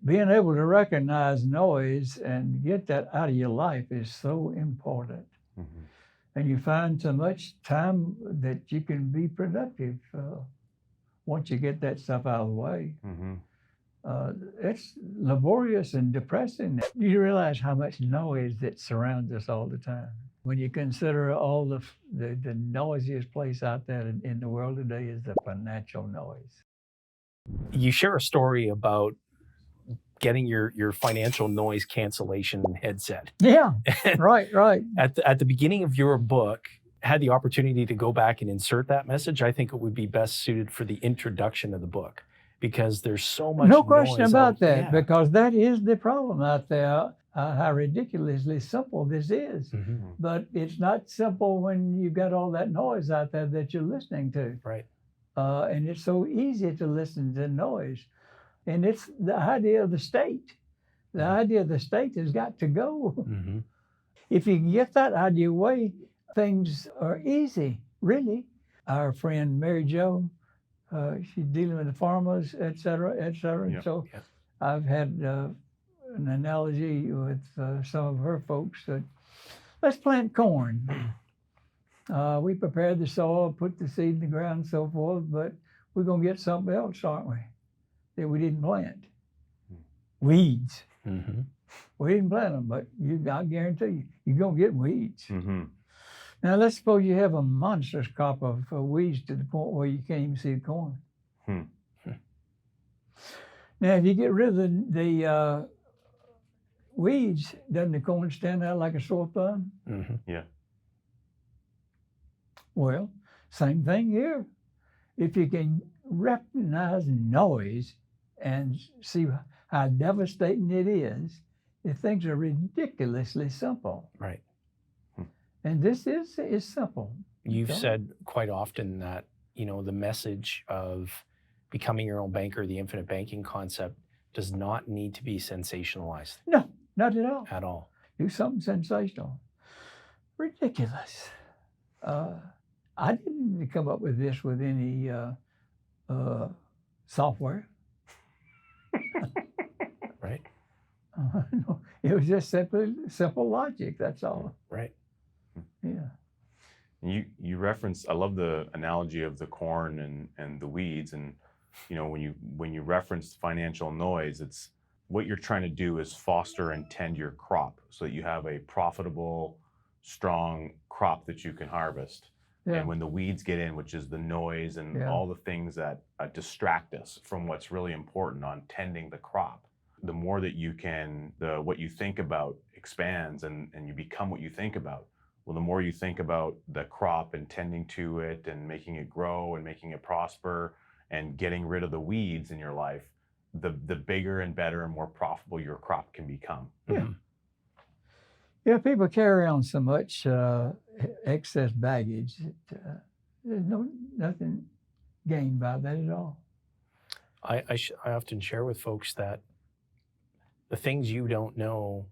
being able to recognize noise and get that out of your life is so important. Mm-hmm. And you find so much time that you can be productive once you get that stuff out of the way. Mm-hmm. It's laborious and depressing. You realize how much noise that surrounds us all the time. When you consider all the noisiest place out there in the world today is the financial noise. You share a story about getting your financial noise cancellation headset. Yeah, right. At the beginning of your book, had the opportunity to go back and insert that message, I think it would be best suited for the introduction of the book, because there's so much No question noise about out, that, yeah. because that is the problem out there, how ridiculously simple this is. Mm-hmm. But it's not simple when you've got all that noise out there that you're listening to. Right. And it's so easy to listen to noise. And it's the idea of the state. The idea of the state has got to go. Mm-hmm. If you can get that out of your way, things are easy, really. Our friend Mary Jo, she's dealing with the farmers, et cetera, et cetera. Yep. So Yep. I've had an analogy with some of her folks that let's plant corn. We prepared the soil, put the seed in the ground and so forth, but we're going to get something else, aren't we, that we didn't plant? Weeds. Mm-hmm. We didn't plant them, but I guarantee you, you're going to get weeds. Mm-hmm. Now, let's suppose you have a monstrous crop of weeds to the point where you can't even see the corn. Hmm. Now, if you get rid of the weeds, doesn't the corn stand out like a sore thumb? Mm-hmm. Yeah. Well, same thing here. If you can recognize noise and see how devastating it is, if things are ridiculously simple. Right. And this is simple. You've Okay. said quite often that, the message of becoming your own banker, the infinite banking concept, does not need to be sensationalized No, not at all. at all. Do something sensational. Ridiculous. I didn't come up with this with any software. Right. No, it was just simple logic, that's all. Right. Yeah. You reference, I love the analogy of the corn and the weeds, and when you reference financial noise, it's what you're trying to do is foster and tend your crop so that you have a profitable, strong crop that you can harvest. Yeah. And when the weeds get in, which is the noise and Yeah. all the things that distract us from what's really important on tending the crop, the more that you can, what you think about expands and you become what you think about. Well, the more you think about the crop and tending to it and making it grow and making it prosper and getting rid of the weeds in your life, the bigger and better and more profitable your crop can become. Yeah. Yeah, people carry on so much excess baggage that there's nothing gained by that at all. I often share with folks that the things you don't know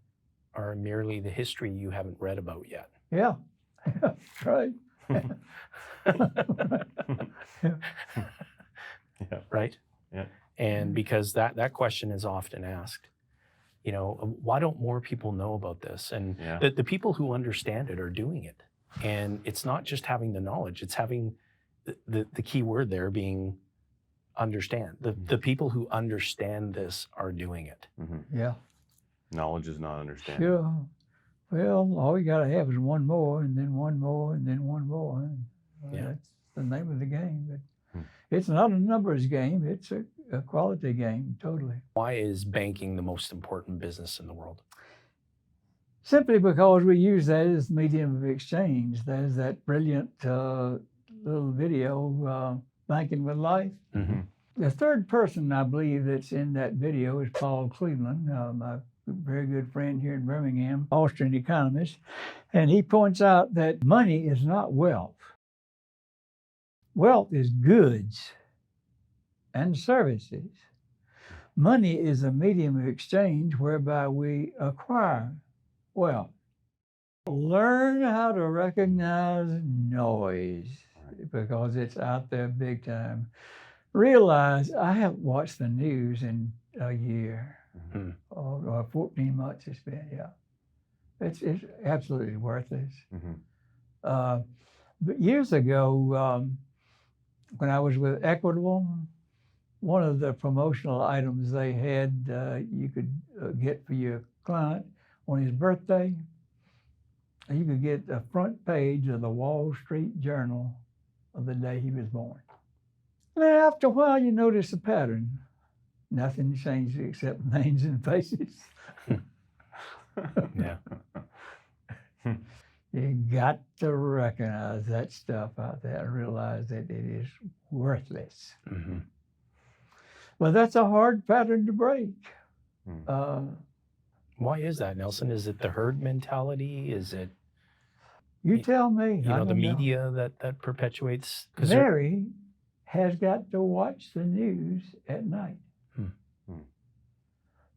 are merely the history you haven't read about yet. Yeah, right. Yeah. Right? Yeah. And because that question is often asked, why don't more people know about this? And Yeah. the people who understand it are doing it. And it's not just having the knowledge, it's having the key word there being understand. The people who understand this are doing it. Mm-hmm. Yeah. Knowledge is not understanding. Sure. Well, all you got to have is one more, and then one more, and then one more. And, Yeah. That's the name of the game. But Hmm. it's not a numbers game. It's a quality game, totally. Why is banking the most important business in the world? Simply because we use that as medium of exchange. There's that brilliant little video, Banking with Life. Mm-hmm. The third person, I believe, that's in that video is Paul Cleveland, my very good friend here in Birmingham, Austrian economist. And he points out that money is not wealth. Wealth is goods and services. Money is a medium of exchange whereby we acquire wealth. Learn how to recognize noise because it's out there big time. Realize I haven't watched the news in a year. Mm-hmm. 14 months it's been, yeah. It's absolutely worthless. Mm-hmm. But years ago, when I was with Equitable, one of the promotional items they had you could get for your client on his birthday, you could get the front page of the Wall Street Journal of the day he was born. And then after a while, you notice a pattern. Nothing changed except names and faces. Yeah. You got to recognize that stuff out there and realize that it is worthless. Mm-hmm. Well, that's a hard pattern to break. Why is that, Nelson? Is it the herd mentality? Is it You tell me. the I don't know. media that perpetuates? 'Cause Mary has got to watch the news at night.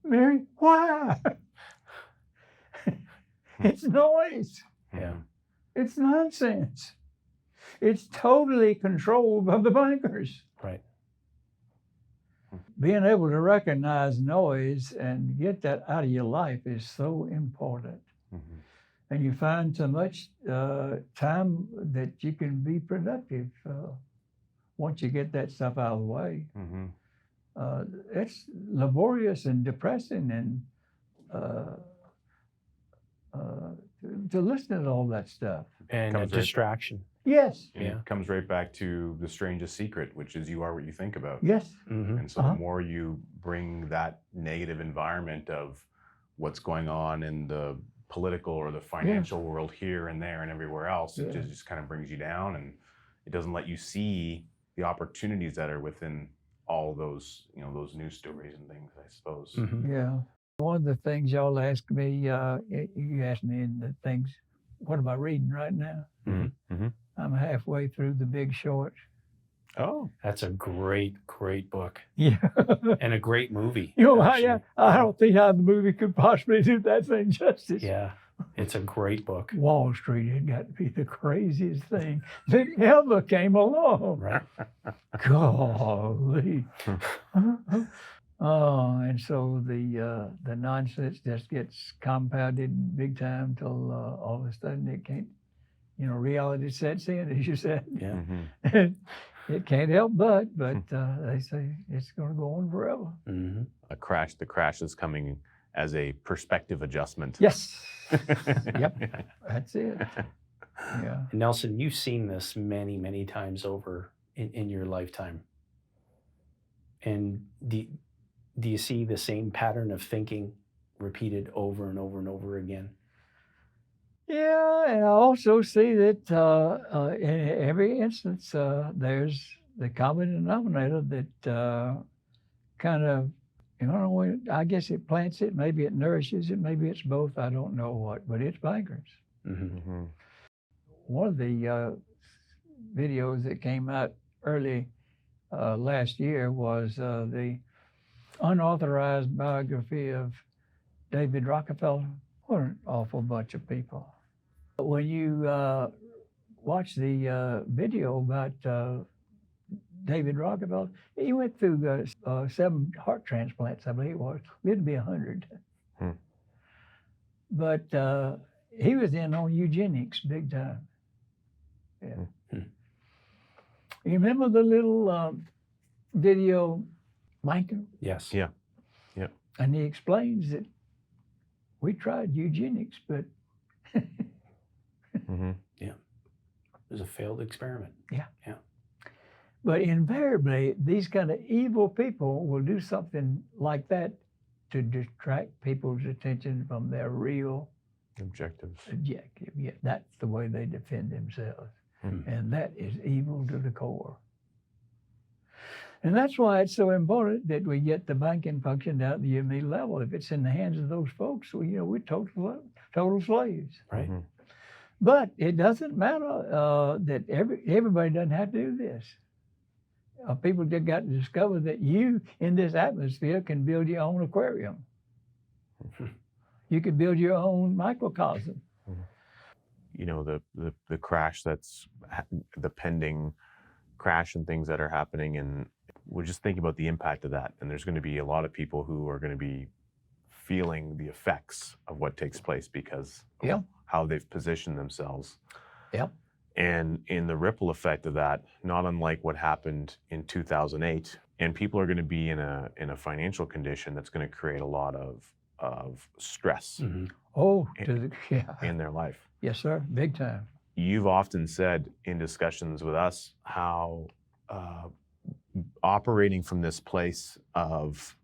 Mary, why? It's noise. Yeah. It's nonsense. It's totally controlled by the bankers. Right. Being able to recognize noise and get that out of your life is so important. Mm-hmm. And you find so much time that you can be productive once you get that stuff out of the way. Mm-hmm. It's laborious and depressing and to listen to all that stuff. And a Comes right- distraction. Yes, And Yeah. it comes right back to the strangest secret, which is you are what you think about. yes. Mm-hmm. And so Uh-huh. the more you bring that negative environment of what's going on in the political or the financial world here and there and everywhere else, it Yeah. just kind of brings you down, and it doesn't let you see the opportunities that are within all those, those news stories and things, I suppose. Mm-hmm. Yeah. One of the things y'all ask me, you asked me in the things, what am I reading right now? Mm-hmm. Mm-hmm. I'm halfway through The Big Short. Oh, That's a great book Yeah. and a great movie. You know, actually. I don't see how the movie could possibly do that thing justice. Yeah, it's a great book. Wall Street had got to be the craziest thing that ever came along. Right. Golly. Oh, and so the nonsense just gets compounded big time till all of a sudden it can't, reality sets in, as you said. Yeah. mm-hmm. It can't help but they say it's going to go on forever. Mm-hmm. The crash is coming as a perspective adjustment. Yes. Yep. That's it. Yeah. Nelson, you've seen this many, many times over in your lifetime. And do you see the same pattern of thinking repeated over and over and over again? Yeah, and I also see that in every instance, there's the common denominator that kind of, I guess it plants it, maybe it nourishes it, maybe it's both, I don't know what, but it's bankers. Mm-hmm. Mm-hmm. One of the videos that came out early last year was the unauthorized biography of David Rockefeller. What an awful bunch of people. When you watch the video about David Rockefeller, he went through 7 heart transplants, I believe it was. Lived to be 100. But he was in on eugenics big time. Yeah. You remember the little video banker? Yes. Yeah. And he explains that we tried eugenics, but Mm-hmm. It was a failed experiment. but invariably these kind of evil people will do something like that to distract people's attention from their real Objectives. objective. Yeah, that's the way they defend themselves. Hmm. And that is evil to the core. And that's why it's so important that we get the banking function down at the UME level. If it's in the hands of those folks, we're total slaves. Right. Mm-hmm. But it doesn't matter that everybody doesn't have to do this. People just got to discover that you, in this atmosphere, can build your own aquarium. You can build your own microcosm. The crash the pending crash and things that are happening, and we're just thinking about the impact of that. And there's going to be a lot of people who are going to be feeling the effects of what takes place because of Yeah. how they've positioned themselves. Yep. And in the ripple effect of that, not unlike what happened in 2008, and people are going to be in a financial condition that's going to create a lot of stress Mhm. Oh, yeah. in their life. Yes, sir. Big time. You've often said in discussions with us how operating from this place of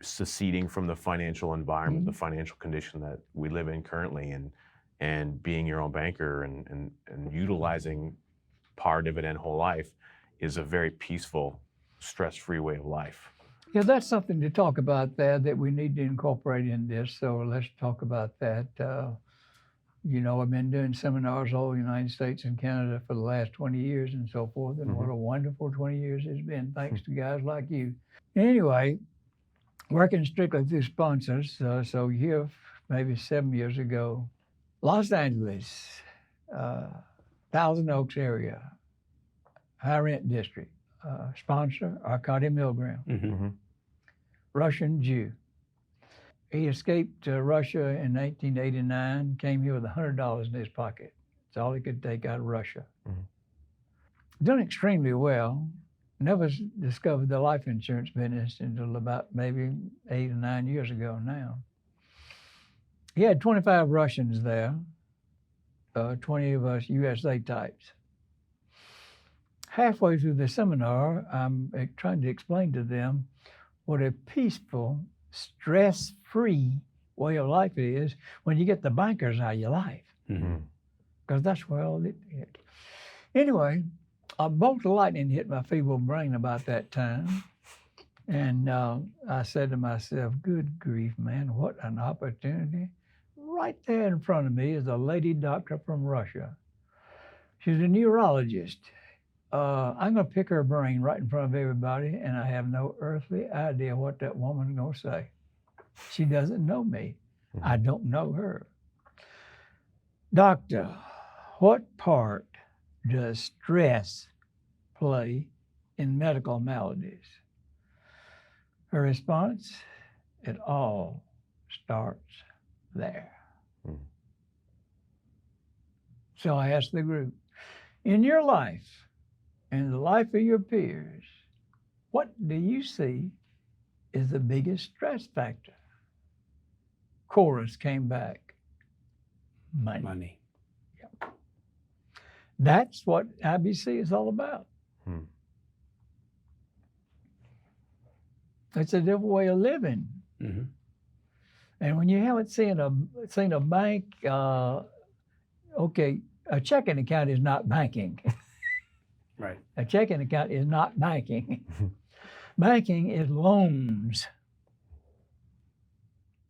seceding from the financial environment, the financial condition that we live in currently, and being your own banker and utilizing par dividend whole life is a very peaceful, stress-free way of life. Yeah, that's something to talk about there that we need to incorporate in this. So let's talk about that. I've been doing seminars all over the United States and Canada for the last 20 years and so forth. And what a wonderful 20 years it's been, thanks to guys like you. Anyway, working strictly through sponsors. So here, maybe 7 years ago, Los Angeles, Thousand Oaks area, high rent district, sponsor, Arkady Milgram, Mhm. Russian Jew. He escaped Russia in 1989, came here with $100 in his pocket. It's all he could take out of Russia. Done extremely well. Never discovered the life insurance business until about maybe 8 or 9 years ago now. He had 25 Russians there, 20 of us USA types. Halfway through the seminar, I'm trying to explain to them what a peaceful, stress-free way of life is when you get the bankers out of your life, because that's where all it is. Anyway, a bolt of lightning hit my feeble brain about that time, and I said to myself, good grief, man, what an opportunity. Right there in front of me is a lady doctor from Russia. She's a neurologist. I'm going to pick her brain right in front of everybody, and I have no earthly idea what that woman's going to say. She doesn't know me. I don't know her. Doctor, what part does stress play in medical maladies? Her response, it all starts there. So I asked the group, in your life, in the life of your peers, what do you see is the biggest stress factor? Chorus came back, money. Yep. That's what IBC is all about. It's a different way of living. And when you haven't seen a bank, okay, a checking account is not banking. Right. A checking account is not banking. Banking is loans.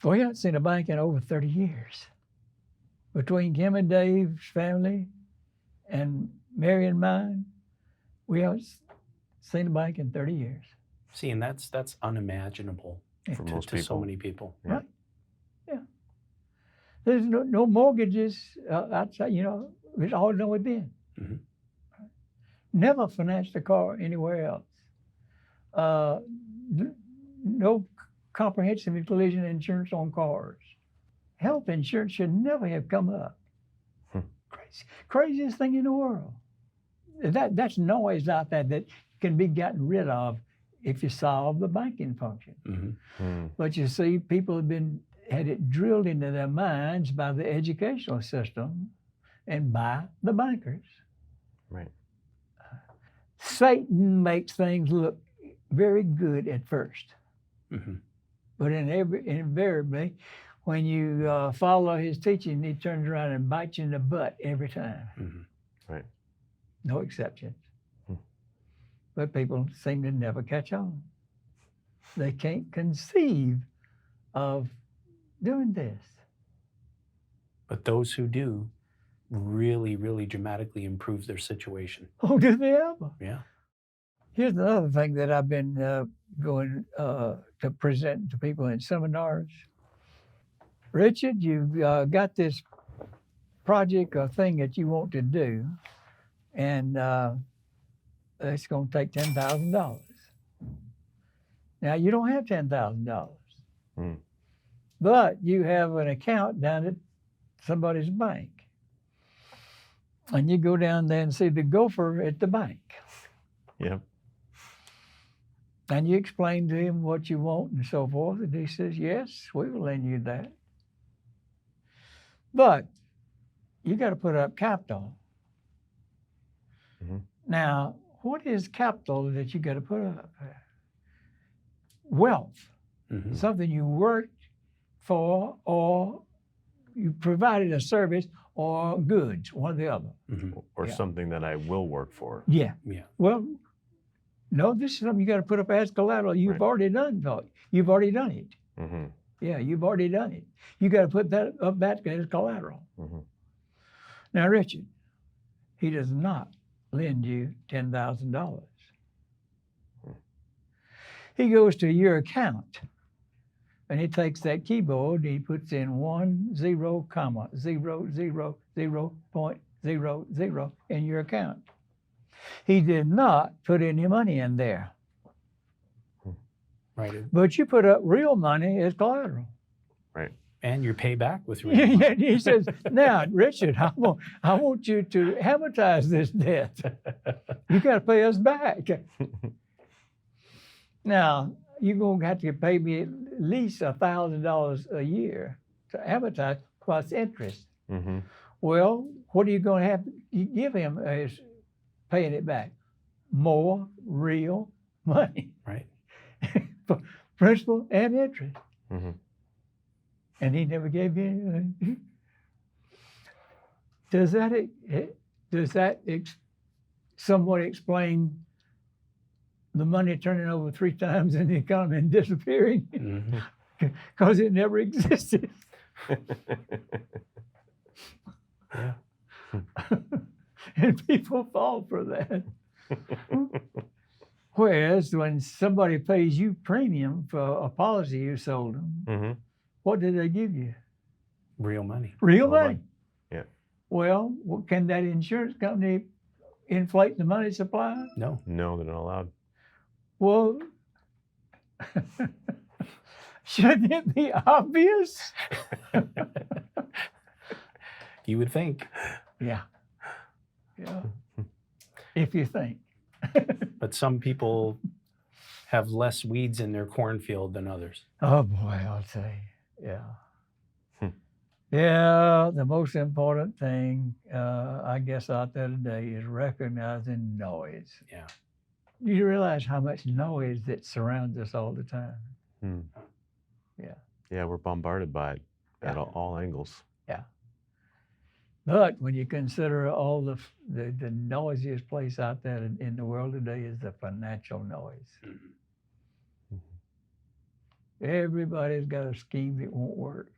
We haven't seen a bank in over 30 years. Between Kim and Dave's family and Mary and mine, we haven't seen a bank in 30 years. See, and that's unimaginable For to, most to so people. many people. Yeah. Right. Yeah. There's no mortgages outside, it's always done within. Never financed a car anywhere else. No comprehensive collision insurance on cars. Health insurance should never have come up. Craziest thing in the world. That's noise out there that can be gotten rid of if you solve the banking function. But you see, people have had it drilled into their minds by the educational system and by the bankers. Right. Satan makes things look very good at first. But invariably, when you follow his teaching, he turns around and bites you in the butt every time. Right. No exceptions. But people seem to never catch on. They can't conceive of doing this. But those who do really, really dramatically improve their situation. Oh, do they ever? Yeah. Here's another thing that I've been going to present to people in seminars. Richard, you've got this project or thing that you want to do, and it's going to take $10,000. Now, you don't have $10,000. But you have an account down at somebody's bank. And you go down there and see the gopher at the bank. Yep. And you explain to him what you want and so forth. And he says, yes, we will lend you that. But you got to put up capital. Mhm. Now, what is capital that you got to put up? Wealth, Mhm. something you worked for or you provided a service or goods, one or the other. Mhm. Or Yeah. something that I will work for. Yeah. Yeah. Well, no, this is something you got to put up as collateral. You've Right. already done it. You've already done it. Mm-hmm. Yeah, you've already done it. You got to put that up back as collateral. Mm-hmm. Now, Richard, he does not lend you $10,000. He goes to your account and he takes that keyboard and he puts in 10, comma 000.00 in your account. He did not put any money in there, Right. but you put up real money as collateral. And your payback with real money. Yeah, he says, now, Richard, I want you to amortize this debt. You got to pay us back. Now, you're going to have to pay me at least $1,000 a year to amortize plus interest. Mm-hmm. Well, what are you going to have to give him as paying it back? More real money, Right. for principal and interest. Mm-hmm. And he never gave you anything. Does that somewhat explain the money turning over 3 times in the economy and disappearing? Mhm. Because it never existed. Yeah. And people fall for that. Whereas when somebody pays you premium for a policy you sold them, Mm-hmm. what did they give you? Real money. Real Real money. money. Yeah. Well, can that insurance company inflate the money supply? No. No, they're not allowed. Well, shouldn't it be obvious? You would think, Yeah. Yeah. If you think. but some people have less weeds in their cornfield than others. Oh boy, I'll tell you. Yeah. Hmm. Yeah, the most important thing, I guess, out there today is recognizing noise. Yeah. You realize how much noise that surrounds us all the time. Hmm. Yeah. Yeah, we're bombarded by it at Yeah. all angles. But when you consider all the noisiest place out there in the world today is the financial noise. Mhm. Everybody's got a scheme that won't work.